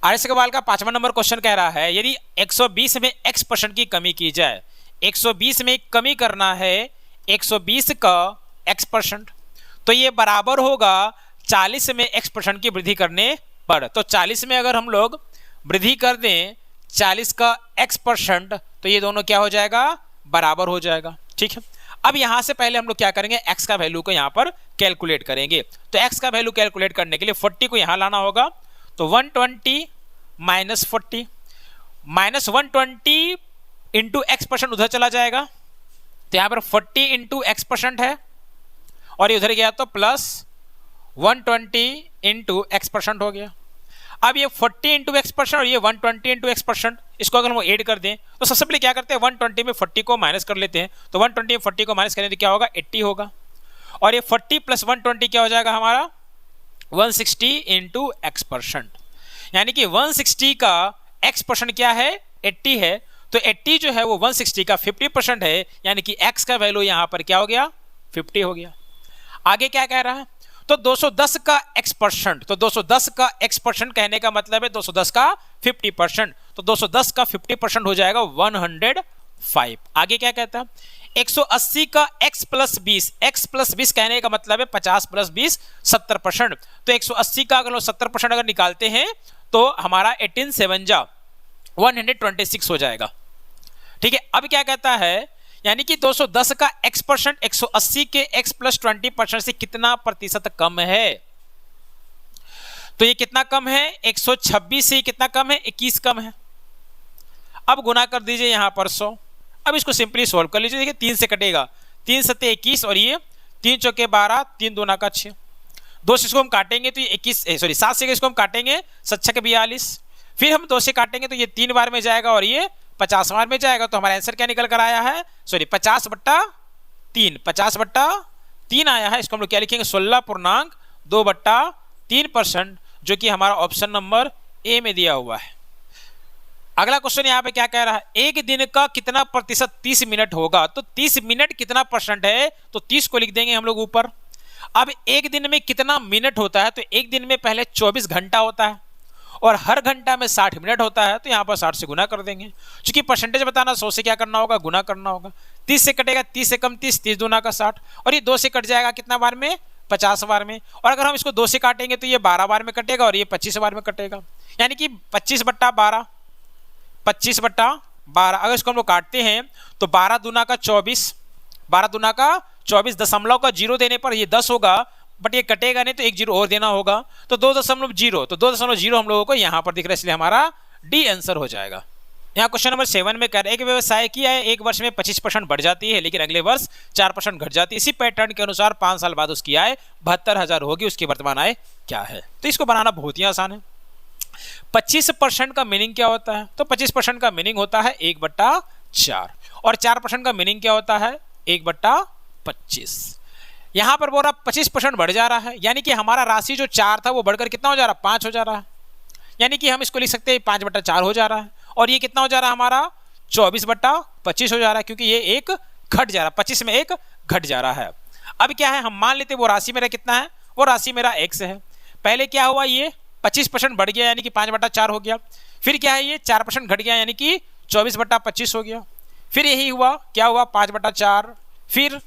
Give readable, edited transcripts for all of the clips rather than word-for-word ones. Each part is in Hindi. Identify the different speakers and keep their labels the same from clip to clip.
Speaker 1: आरएस सवाल का 5वां नंबर क्वेश्चन कह रहा है यदि 120 में x% की कमी की जाए, 120 में कमी करना है 120 का x%, तो ये बराबर होगा 40 में x% की वृद्धि करने पर। तो 40 में अगर हम लोग वृद्धि कर दें 40 का x%, तो ये दोनों क्या हो जाएगा, बराबर हो जाएगा। ठीक है, अब यहां से पहले हम लोग क्या करेंगे, x का वैल्यू को यहां पर कैलकुलेट करेंगे। तो x का वैल्यू कैलकुलेट करने के लिए 40 को यहां लाना होगा, तो 120 माइनस 40 माइनस 120 इंटू x% उधर चला जाएगा, तो यहां पर 40 इंटू x% है और ये उधर गया तो प्लस 120 इंटू x% हो गया। अब ये 40 इंटू x% और ये 120 इंटू x%, इसको अगर हम ऐड कर दें तो सबसे पहले क्या करते हैं, 120 में 40 को माइनस कर लेते हैं। तो 120 में 40 को माइनस करें तो क्या होगा, 80 होगा। और ये 40 प्लस 120 क्या हो जाएगा हमारा, 160 इंटू x%, यानी कि 160 का x% क्या है, 80 है। तो 80 जो है वो 160 का 50% है, यानी कि x का वैल्यू यहां पर क्या हो गया, 50 हो गया। आगे क्या कह रहा है, तो 210 का x%, तो 210 का x% कहने का मतलब है 210 का 50%, तो 210 का 50% हो जाएगा 105। आगे क्या कहता है, 180 का x प्लस 20 कहने का मतलब है 50 प्लस 20 70%। तो 180 का अगर 70% अगर निकालते हैं तो हमारा 18 7 जा 126 हो जाएगा। ठीक है, अब क्या कहता है, यानी कि 210 का x% 180 के x प्लस 20% से कितना प्रतिशत कम है। तो ये कितना कम है, 126 से कितना कम है, 21 कम है। अब गुना कर दीजिए यहां पर 100। अब इसको सिंपली सोल्व कर लीजिए। देखिए 3 से कटेगा, 3 सत्ते 21 और ये 3 चौके 12, 3 दूना का 6, 2 से इसको हम काटेंगे तो ये 7 से इसको हम काटेंगे 7 6 42, फिर हम 2 से काटेंगे तो ये 3 बार में जाएगा और ये 50 बार में जाएगा। तो हमारा आंसर क्या निकल कर आया है, 50/3 आया है। इसको हम लोग क्या लिखेंगे, 16.2/3%, जो कि हमारा ऑप्शन नंबर ए में दिया हुआ है। अगला क्वेश्चन यहाँ पे क्या कह रहा है, एक दिन का कितना प्रतिशत 30 मिनट होगा। तो 30 मिनट कितना परसेंट है, तो 30 को लिख देंगे हम लोग ऊपर। अब एक दिन में कितना मिनट होता है, तो एक दिन में पहले 24 घंटा होता है और हर घंटा में 60 मिनट होता है। तो यहाँ पर 60 से गुना कर देंगे, क्योंकि परसेंटेज बताना 100 से क्या करना होगा, गुना करना होगा। 30 से कटेगा, 30 से कम 30, 30 दूना का 60, और ये 2 से कट जाएगा कितना बार में, 50 बार में। और अगर हम इसको 2 से काटेंगे तो ये 12 बार में कटेगा और ये 25 बार में कटेगा, यानी कि 25/12 अगर इसको हम लोग काटते हैं तो 12 दूना का 24, 12 दूना का 24, दशमलव का 0 देने पर ये 10 होगा, बट ये कटेगा नहीं तो 1 0 और देना होगा, तो 2.0, तो 2.0 हम लोगों को यहाँ पर दिख रहा है, इसलिए हमारा डी आंसर हो जाएगा। यहाँ क्वेश्चन नंबर 7 में कह रहे हैं कि व्यवसाय की आय एक वर्ष में 25% बढ़ जाती है, लेकिन अगले वर्ष 4% घट जाती है। इसी पैटर्न के अनुसार 5 साल बाद उसकी आय 72,000 होगी, उसकी वर्तमान आय क्या है। तो इसको बनाना बहुत ही आसान है। 25% का मीनिंग क्या होता है, तो 25% का मीनिंग होता है 1/4, और 4% का मीनिंग क्या होता है, 1/25। यहां पर बोल रहा 25% बढ़ जा रहा है, यानी कि हमारा राशि जो 4 था वो बढ़कर कितना हो जा रहा है, 5 हो जा रहा है। यानी कि हम इसको लिख सकते हैं 5/4 हो जा रहा है, और ये कितना हो जा रहा है हमारा 24/25 हो जा रहा है, क्योंकि ये एक घट जा रहा है, 25 में एक घट जा रहा है। अब क्या है, हम मान लेते वो राशि मेरा कितना है, वो राशि मेरा x है। पहले क्या हुआ, ये 25% बढ़ गया यानी कि 5/4 हो गया, फिर क्या है ये 4% घट गया यानी कि 24/25 हो गया, फिर यही हुआ, क्या हुआ 5/4, फिर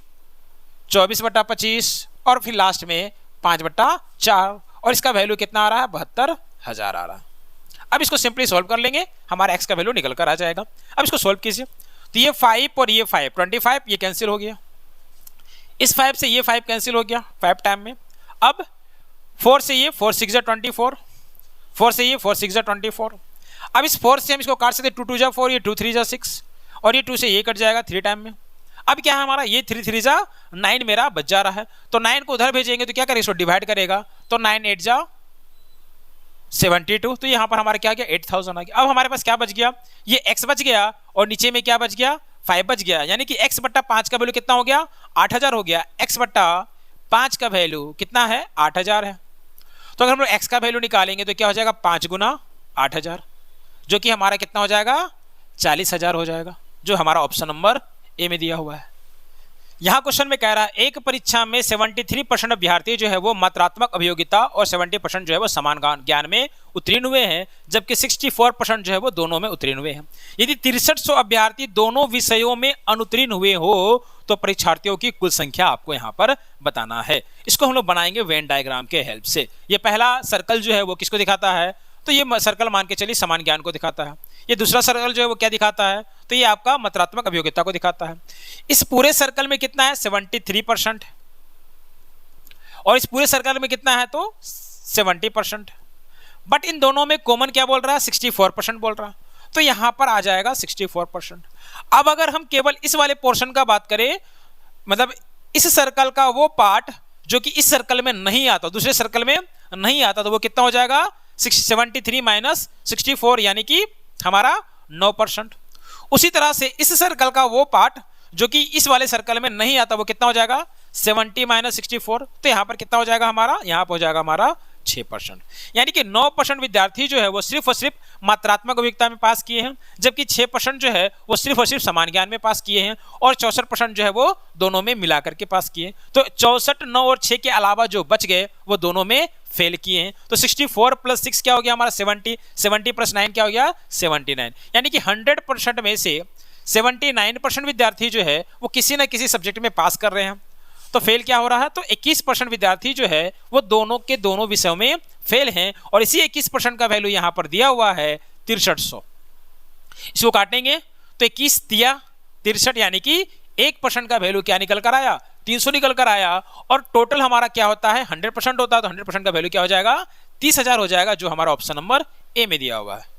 Speaker 1: 24/25, और फिर लास्ट में 5/4, और इसका वैल्यू कितना आ रहा है, 72,000 आ रहा है। अब इसको सिंपली सॉल्व कर लेंगे, हमारा x का वैल्यू निकल कर आ जाएगा। अब इसको सॉल्व कीजिए, तो ये 5 और ये 5, 25, ये कैंसिल हो गया, इस 5 से ये 5 कैंसिल हो गया 5 टाइम में। अब 4 से ये 4 6 24, 4 से ये 4 6 24। अब इस 4 से हम इसको काट सकते, 2 2 जा 4, ये 2 3 जा 6, और ये 2 से ये कट जाएगा 3 टाइम में। अब क्या है हमारा, ये 3 3 जा 9 मेरा बच जा रहा है, तो 9 को उधर भेजेंगे तो क्या करेगा, इसको डिवाइड करेगा, तो 9 8 जा 72, तो यहाँ पर हमारा क्या गया, 8,000 आ गया। अब हमारे पास क्या बच गया, ये x बच गया, और नीचे में क्या बच गया, 5 बच गया, यानी कि x/5 का वैल्यू कितना हो गया, 8,000 हो गया। x/5 का वैल्यू कितना है, 8,000 है। तो अगर हम लोग x का वैल्यू निकालेंगे तो क्या हो जाएगा, 5 गुना 8,000, जो कि हमारा कितना हो जाएगा, 40,000 हो जाएगा, जो हमारा ऑप्शन नंबर ए में दिया हुआ है। यहाँ क्वेश्चन में कह रहा है एक परीक्षा में 73% अभ्यर्थी जो है वो मात्रात्मक अभियोगिता और 70% जो है वो समान ज्ञान में उत्तीर्ण हुए हैं, जबकि 64% जो है वो दोनों में उत्तीर्ण हुए हैं। यदि 6300 अभ्यर्थी दोनों विषयों में अनुत्तीर्ण हुए हो तो परीक्षार्थियों की कुल संख्या आपको यहाँ पर बताना है। इसको हम लोग बनाएंगे वेन डायग्राम के हेल्प से। ये पहला सर्कल जो है वो किसको दिखाता है, तो ये सर्कल मान के चलिए समान ज्ञान को दिखाता है। ये दूसरा सर्कल जो है वो क्या दिखाता है, तो ये आपका मात्रात्मक अभियोगिता को दिखाता है। इस पूरे सर्कल में कितना है 73%, और इस पूरे सर्कल में कितना है तो 70%, बट इन दोनों में कॉमन क्या बोल रहा है 64% बोल रहा है, तो यहां पर आ जाएगा 64%। अब अगर हम केवल इस वाले पोर्शन का बात करें, मतलब इस सर्कल का वो पार्ट जो कि इस सर्कल में नहीं आता, दूसरे सर्कल में नहीं आता, तो वो कितना हो जाएगा 73 माइनस 64 यानी कि हमारा 9%। उसी तरह से इस सर्कल का वो पार्ट जो कि इस वाले सर्कल में नहीं आता वो कितना हो जाएगा 70 माइनस 64, तो यहाँ पर कितना हो जाएगा हमारा, यहाँ पर हो जाएगा हमारा 6%। यानी कि 9% विद्यार्थी जो है वो सिर्फ और सिर्फ मात्रात्मक अभियोगिता में पास किए हैं, जबकि 6% जो है वो सिर्फ और सिर्फ समान ज्ञान में पास किए हैं, और 64% जो है वो दोनों में मिलाकर के पास किए। तो 64, 9 और 6 के अलावा जो बच गए वो दोनों में फेल किए हैं। तो 64 प्लस 6 क्या हो गया हमारा 70, 70 प्लस 9 क्या हो गया 79। यानी कि 100% में से 79% विद्यार्थी जो है वो किसी न किसी सब्जेक्ट में पास कर रहे हैं। तो फेल क्या हो रहा है, तो 21% विद्यार्थी जो है वो दोनों के दोनों विषयों में फेल हैं, और इसी 21% का वैल्यू यहाँ पर दिया हुआ है 6300। इसको काटेंगे तो 21 दिया 63, यानी कि 1% का वैल्यू क्या निकल कर आया 300 निकल कर आया, और टोटल हमारा क्या होता है 100% होता है, तो 100% का वैल्यू क्या हो जाएगा 30,000 हो जाएगा, जो हमारा ऑप्शन नंबर ए में दिया हुआ है।